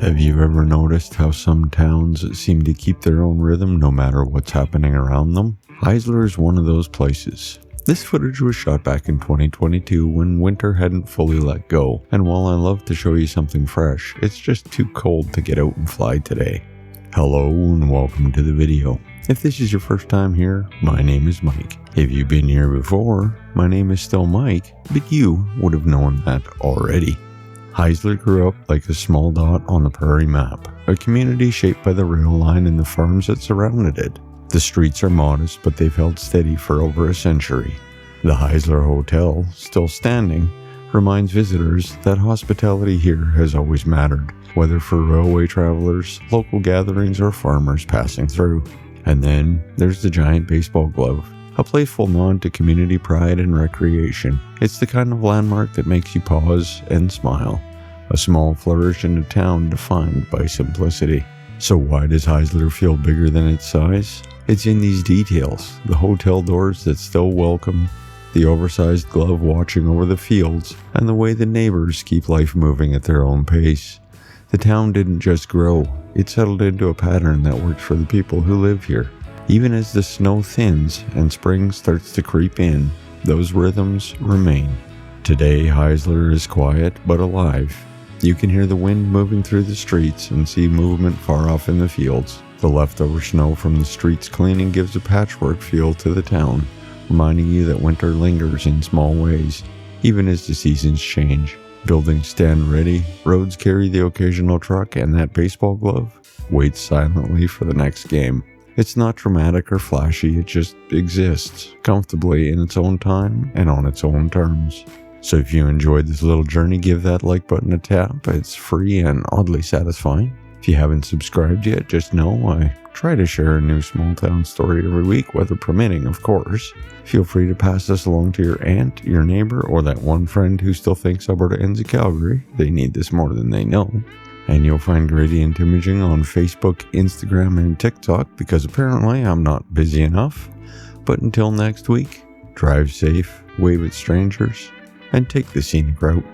Have you ever noticed how some towns seem to keep their own rhythm no matter what's happening around them? Heisler is one of those places. This footage was shot back in 2022 when winter hadn't fully let go, and while I love to show you something fresh, it's just too cold to get out and fly today. Hello and welcome to the video. If this is your first time here, my name is Mike. If you've been here before, my name is still Mike, but you would have known that already. Heisler grew up like a small dot on the prairie map, a community shaped by the rail line and the farms that surrounded it. The streets are modest, but they've held steady for over a century. The Heisler Hotel, still standing, reminds visitors that hospitality here has always mattered, whether for railway travelers, local gatherings, or farmers passing through. And then there's the giant baseball glove, a playful nod to community pride and recreation. It's the kind of landmark that makes you pause and smile. A small flourish in a town defined by simplicity. So why does Heisler feel bigger than its size? It's in these details, the hotel doors that still welcome, the oversized glove watching over the fields, and the way the neighbors keep life moving at their own pace. The town didn't just grow, it settled into a pattern that works for the people who live here. Even as the snow thins and spring starts to creep in, those rhythms remain. Today, Heisler is quiet but alive. You can hear the wind moving through the streets and see movement far off in the fields. The leftover snow from the streets cleaning gives a patchwork feel to the town, reminding you that winter lingers in small ways, even as the seasons change. Buildings stand ready, roads carry the occasional truck, and that baseball glove waits silently for the next game. It's not dramatic or flashy, it just exists, comfortably in its own time and on its own terms. So if you enjoyed this little journey, give that like button a tap. It's free and oddly satisfying. If you haven't subscribed yet, just know I try to share a new small town story every week, weather permitting, of course. Feel free to pass this along to your aunt, your neighbor, or that one friend who still thinks Alberta ends at Calgary. They need this more than they know. And you'll find Gradient Imaging on Facebook, Instagram, and TikTok, because apparently I'm not busy enough. But until next week, drive safe, wave at strangers, and take the scenic route.